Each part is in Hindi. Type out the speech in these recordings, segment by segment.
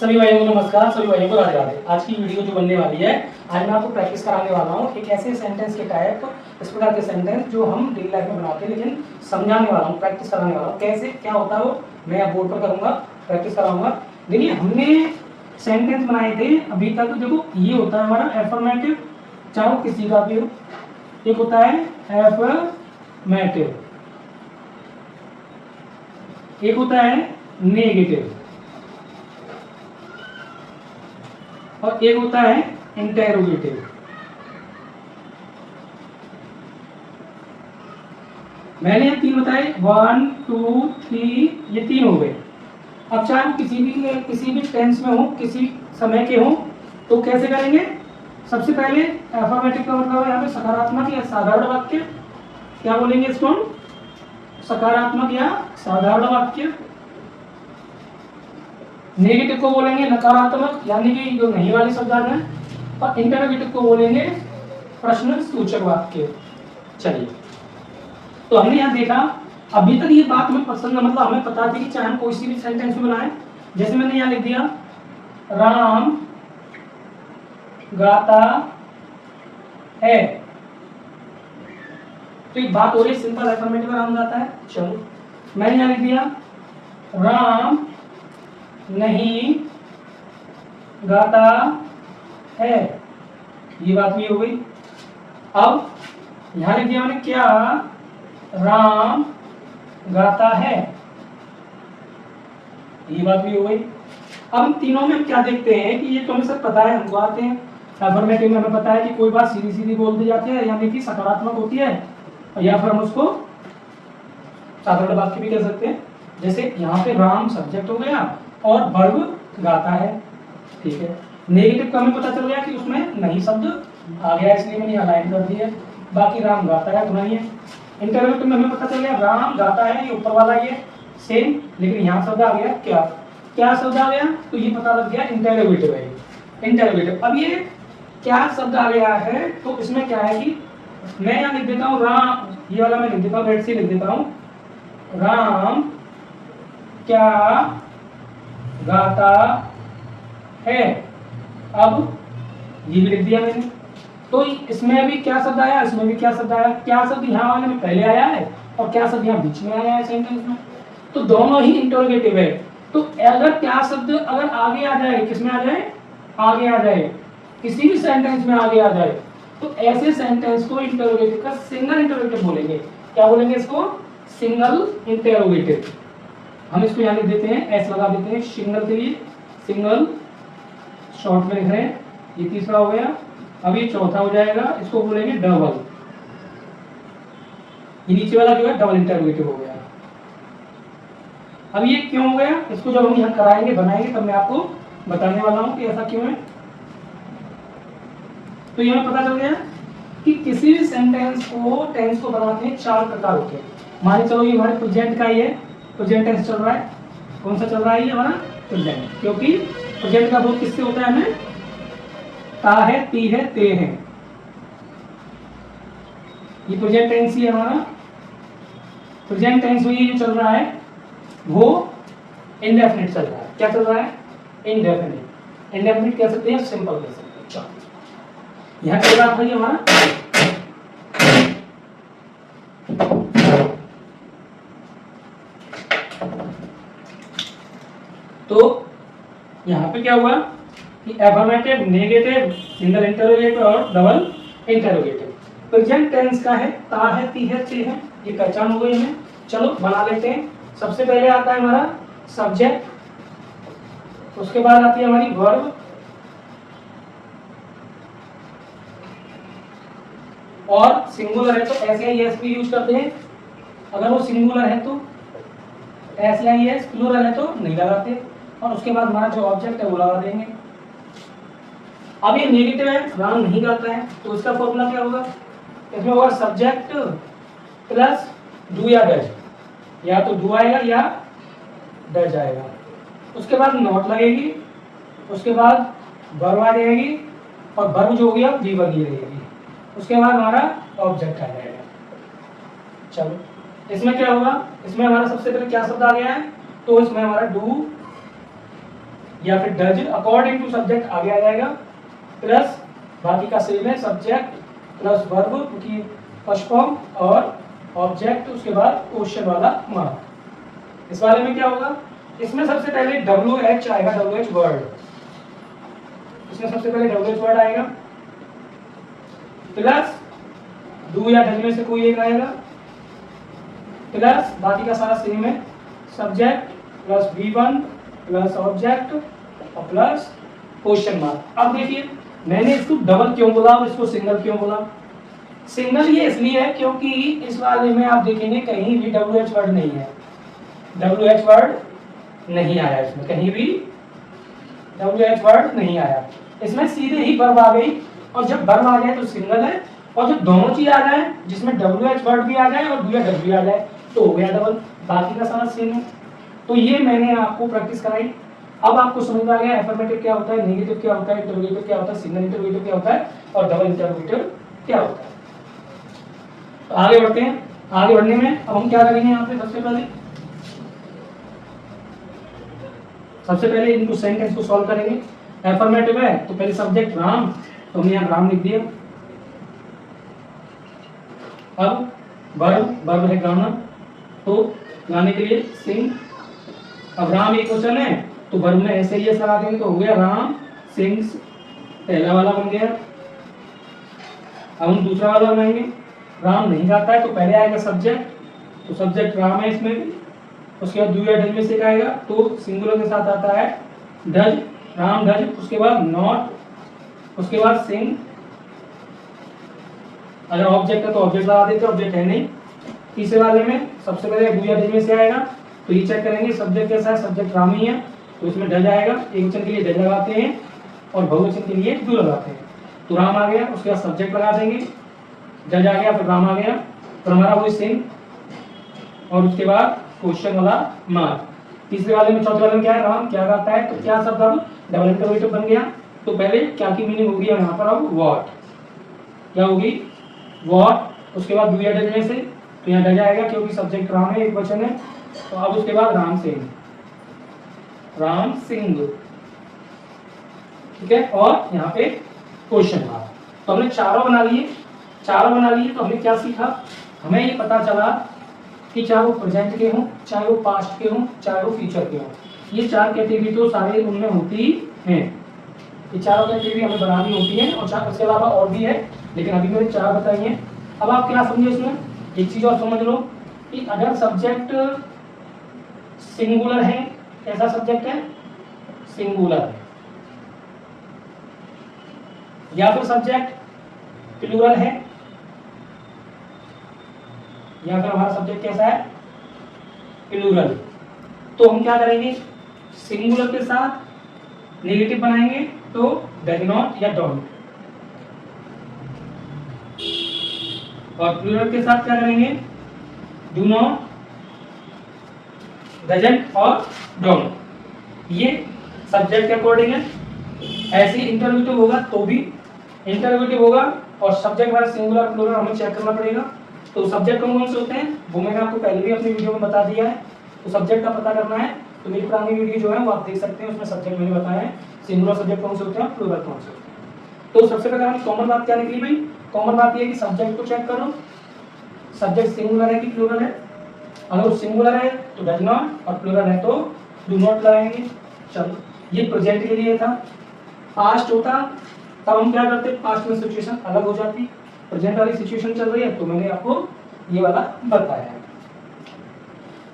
सभी भाइयों को नमस्कार, सभी भाइयों को राधे राधे। आज की वीडियो जो बनने वाली है, आज मैं आपको प्रैक्टिस कराने वाला हूँ एक ऐसे सेंटेंस के टाइप, इस प्रकार के सेंटेंस जो हम डेली लाइफ में बनाते हैं, लेकिन समझाने वाला हूँ, प्रैक्टिस कराने वाला हूँ। कैसे क्या होता है वो मैं आप बोर्ड पर करूँगा, प्रैक्टिस कराऊंगा। देखिए हमने सेंटेंस बनाए थे अभी तक। देखो ये होता है हमारा एफर्मेटिव, चाहे वो किसी का भी हो। एक होता है एफर्मेटिव, एक होता है नेगेटिव, और एक होता है इंटेरोगेटिव। मैंने ये तीन बताए, 1 2 3, ये तीन हो गए। अब चाहे वो किसी भी टेंस में हो, किसी समय के हो, तो कैसे करेंगे? सबसे पहले एफर्मेटिव का मतलब है यहाँ पे सकारात्मक या साधारण वाक्य। क्या बोलेंगे इसको हम? सकारात्मक या साधारण वाक्य। नेगेटिव को बोलेंगे नकारात्मक, यानी कि जो नहीं वाले शब्द आ रहे हैं। और इंटरोगेटिव को बोलेंगे प्रश्न सूचक वाक्य। चलिए, तो हमने यहाँ देखा, अभी तक ये बात हमें पसंद, मतलब हमें पता थी कि चाहे हम कोई सी भी सेंटेंस में बनाए, जैसे मैंने यहाँ लिख दिया राम गाता है, तो एक बात हो रही है, सिंपल एफर्मेटिव, राम गाता है। चलो, मैंने यहाँ लिख दिया राम नहीं गाता है, ये बात भी हो गई। अब यहां लिख दिया मैंने क्या राम गाता है, ये बात भी हो गई। अब इन तीनों में हम क्या देखते हैं कि ये तो हमें सब पता है, हमको आते हैं। एफर्मेटिव में हमें पता है कि कोई बात सीधी सीधी बोल दी जाती है, यानी कि सकारात्मक होती है, या फिर हम उसको साधारण वाक्य भी कह सकते हैं। जैसे यहाँ पे राम सब्जेक्ट हो गया और वर्ब गाता है, ठीक है। नेगेटिव का हमें पता चल गया कि उसमें नहीं शब्द आ गया, इसलिए मैंने अलाइन कर दिया। बाकी राम गाता है तो नहीं है। इंटरोगेटिव में हमें पता चल गया राम गाता है, ये ऊपर वाला ये सेम, लेकिन यहाँ शब्द आ गया क्या, क्या शब्द आ गया, तो ये पता लग गया इंटरोगेटिव है। इंटरोगेटिव, अब ये क्या शब्द आ गया है, तो इसमें क्या है कि मैं यहाँ लिख देता हूँ राम, ये वाला मैं लिख देता हूँ, रेड से लिख देता हूँ, राम क्या गाता है। अब ये भी लिख दिया मैंने, तो इसमें भी क्या शब्द आया, इसमें भी क्या शब्द आया। क्या शब्द यहाँ वाले में पहले आया है और क्या शब्द यहाँ बीच में आया है सेंटेंस में, तो दोनों ही इंटरोगेटिव है। तो अगर क्या शब्द अगर आगे आ जाए, किसमें आ जाए, आगे आ जाए, किसी भी सेंटेंस में आगे आ जाए, तो ऐसे सेंटेंस को इंटरोगेटिव का सिंगल इंटरोगेटिव बोलेंगे। क्या बोलेंगे इसको? Single interrogative. हम इसको यहाँ लिख देते हैं, एस लगा देते हैं सिंगल के लिए, सिंगल शॉर्ट में लिख रहे हैं। ये तीसरा हो गया, अब ये चौथा हो जाएगा, इसको बोलेंगे डबल। ये नीचे वाला जो है डबल इंटरोगेटिव हो गया। अब ये क्यों हो गया, इसको जब हम यहाँ कराएंगे, बनाएंगे, तब मैं आपको बताने वाला हूँ कि ऐसा क्यों है। तो ये हमें पता चल गया कि किसी भी सेंटेंस को, टेंस को बनाते हैं, चार प्रकार होते हैं। मान चलो ये हमारे प्रेजेंट का ही है, प्रेजेंट टेंस चल रहा है। कौन सा चल रहा है? ये हमारा प्रेजेंट, क्योंकि प्रेजेंट का बोध किससे होता है? हमें ता है, ती है, ते है। ये प्रेजेंट टेंस ही है हमारा। प्रेजेंट टेंस में ये जो चल रहा है वो इंडेफिनिट चल रहा है। क्या चल रहा है? इंडेफिनिट। इंडेफिनिट कह सकते हैं, सिंपल कह सकते हैं। चलो, यहाँ चल रहा है हमारा तो यहाँ पे क्या हुआ कि एफर्मेटिव, नेगेटिव, सिंगल इंटरोगेटिव और डबल इंटरोगेटिव। प्रेजेंट टेंस का है ता है, ती है, ते है, ये पहचान हो गई हमें। चलो बना लेते हैं। सबसे पहले आता है हमारा सब्जेक्ट, उसके बाद आती है हमारी वर्ब, और सिंगुलर है तो एस या एस भी यूज करते हैं। अगर वो सिंगुलर है तो एस या एस, प्लूरल है तो नहीं लगाते। और उसके बाद हमारा जो ऑब्जेक्ट है वो लगा देंगे। अब ये नेगेटिव है, राम नहीं गाता है, तो इसका फॉर्मूला क्या होगा? इसमें होगा सब्जेक्ट प्लस डू या डज, या तो डू आएगा या डज आएगा। उसके बाद नॉट लगेगी, उसके बाद वर्ब आ जाएगी, और वर्ब जो हो गया वी वर्गी रहेगी। उसके बाद हमारा ऑब्जेक्ट आ जाएगा। चलो, इसमें क्या होगा? इसमें हमारा सबसे पहले क्या शब्द आ गया है, तो इसमें हमारा डू या फिर डज अकॉर्डिंग टू सब्जेक्ट आगे आ जाएगा, प्लस बाकी का सेम है, सब्जेक्ट प्लस वर्ब की फर्स्ट फॉर्म और ऑब्जेक्ट, उसके बाद क्वेश्चन वाला मार्क। इस वाले में क्या होगा, इसमें सबसे पहले WH आएगा, WH वर्ड, इसमें सबसे पहले WH वर्ड आएगा, प्लस डू या डज में से कोई एक आएगा, प्लस बाकी का सारा सेम है, subject plus V1 plus object और प्लस क्वेश्चन मार्क। अब देखिए मैंने इसको डबल क्यों बोला और इसको सिंगल क्यों बोला। सिंगल ये इसलिए है क्योंकि इस वाले में आप देखेंगे कहीं भी WH वर्ड नहीं है, WH वर्ड नहीं आया, इसमें कहीं भी WH वर्ड नहीं आया, इसमें सीधे ही वर्ब आ गई। और जब वर्ब आ जाए तो सिंगल है, और जब दोनों चीज आ जाए जिसमें WH वर्ड भी आ जाए और डू या डज भी आ जाए तो हो गया डबल, बाकी का सारा सेम है। तो ये मैंने आपको प्रैक्टिस कराई। अब आपको समझ में आ गया एफर्मेटिव क्या होता है, नेगेटिव क्या होता है, इंटरोगेटिव क्या होता है, सिंगल इंटरोगेटिव क्या होता है और डबल इंटरोगेटिव क्या होता है। तो आगे बढ़ते हैं। आगे बढ़ने में अब हम क्या करेंगे, यहाँ पे सबसे पहले इनको सेंटेंस को सॉल्व करेंगे। एफर्मेटिव है तो पहले सब्जेक्ट राम, तो हमने यहाँ राम लिख दिया। अब वर्ब है गाना, तो गाने के लिए सिंग। अब राम एक क्वेश्चन है तो वर्ब में ऐसे ही ऐसा लगा देंगे तो हो गया राम सिंग्स, पहला वाला बन गया। अब हम दूसरा वाला बनाएंगे, राम नहीं गाता है तो पहले आएगा सब्जेक्ट, तो सब्जेक्ट राम है इसमें भी, उसके बाद डू या डज में से आएगा तो सिंगुलर के साथ आता है डज, राम डज, उसके बाद नॉट, उसके बाद सिंग। अगर ऑब्जेक्ट है तो ऑब्जेक्ट लगा देते, ऑब्जेक्ट है नहीं। तीसरे वाले में सबसे पहले डू या डज में से आएगा तो ये चेक करेंगे सब्जेक्ट कैसा है, सब्जेक्ट राम ही है तो इसमें डज आएगा, एक वचन के लिए डज लगाते हैं और बहुवचन के लिए डू लगाते हैं। तो राम आ गया, उसके बाद सब्जेक्ट लगा देंगे, जज आ गया, फिर राम आ गया, तो हमारा वही सिंग और उसके बाद क्वेश्चन वाला मार्क। तीसरे वाले में, चौथे वाले में क्या है, राम क्या गाता है, तो क्या शब्द अब डबल इंटरोगेटिव बन गया। तो पहले क्या की मीनिंग होगी यहाँ पर, अब व्हाट क्या होगी, व्हाट। उसके बाद डू या डज में से, तो यहाँ डज आएगा क्योंकि सब्जेक्ट राम है, एक वचन है। तो अब उसके बाद राम सिंह, राम सिंह, ठीक है। और यहाँ पे क्वेश्चन मार्क। तो हमने चारों बना लिए तो हमने क्या सीखा, हमें ये पता चला कि चाहे वो प्रेजेंट के हों, चाहे वो पास्ट के हों, चाहे वो फ्यूचर के हों, ये चार कैटेगरी तो सारे उनमें होती हैं। ये चारों कैटेगरी हमें बनानी होती है और चार उसके अलावा और भी है, लेकिन अभी मैंने चार बताई हैं। अब आप क्या समझे इसमें, एक चीज और समझ लो कि अगर सब्जेक्ट सिंगुलर है, कैसा सब्जेक्ट है, सिंगुलर है, या फिर सब्जेक्ट प्लूरल है, या फिर हमारा सब्जेक्ट कैसा है, प्लूरल, तो हम क्या करेंगे, सिंगुलर के साथ नेगेटिव बनाएंगे तो डज नॉट या डोंट, और प्लूरल के साथ क्या करेंगे, डू नॉट, डजंट और डोंट। ये सब्जेक्ट के अकॉर्डिंग है। ऐसे इंटरोगेटिव होगा तो भी इंटरोगेटिव होगा, और सब्जेक्ट वाला सिंगुलर प्लूरल हमें चेक करना पड़ेगा। तो सब्जेक्ट कौन से होते हैं वो मैंने आपको पहले भी अपनी वीडियो में बता दिया है। तो सब्जेक्ट का पता करना है तो मेरी पुरानी वीडियो जो है वो आप देख सकते हैं, उसमें सब्जेक्ट मैंने बताया है, सिंगुलर सब्जेक्ट कौन से होते हैं, प्लूरल कौन से होते हैं। तो सबसे पहले हमें कॉमन बात क्या निकली भाई, कॉमन बात ये है कि सब्जेक्ट को चेक करो, सब्जेक्ट सिंगुलर है कि प्लूरल है। अगर वो सिंगुलर है तो डज नॉट, और प्लूरल है तो डू नॉट लगाएंगे। चलो ये प्रेजेंट के लिए था। पास्ट होता तब हम क्या करते, पास्ट में सिचुएशन अलग हो जाती, प्रेजेंट वाली सिचुएशन चल रही है तो मैंने आपको ये वाला बताया है।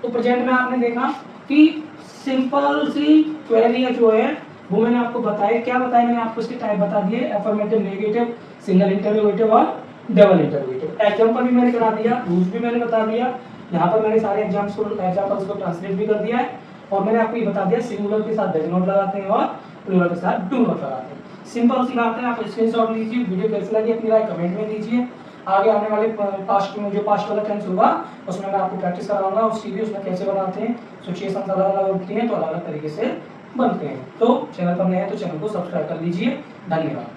तो प्रेजेंट में आपने देखा कि सिंपल सी क्वेरी जो है वो मैंने आपको बताया। क्या बताया मैंने आपको, इसके टाइप बता दिए, एफर्मेटिव, नेगेटिव, सिंगल इंटरोगेटिव और डबल इंटरोगेटिव। एग्जांपल भी मैंने बता दिया, रूल्स भी मैंने बता दिया, यहाँ पर मैंने सारे एग्जांपल्स को ट्रांसलेट भी कर दिया है, और मैंने आपको ये बता दिया सिंगुलर के साथ डज नॉट लगाते हैं और प्लूरल के साथ डू नॉट लगाते हैं। सिंपल सी बात है। आप स्क्रीनशॉट लीजिए, वीडियो कैसी लगी अपनी राय कमेंट में दीजिए। आगे आने वाले पास्ट में जो पास्ट वाला टेंस होगा उसमें मैं आपको प्रैक्टिस कराऊंगा, उसकी भी उसमें कैसे बनाते हैं, सिचुएशन अलग अलग होती हैं तो अलग अलग तरीके से बनते हैं। तो चैनल पर नए हैं तो चैनल को सब्सक्राइब कर लीजिए। धन्यवाद।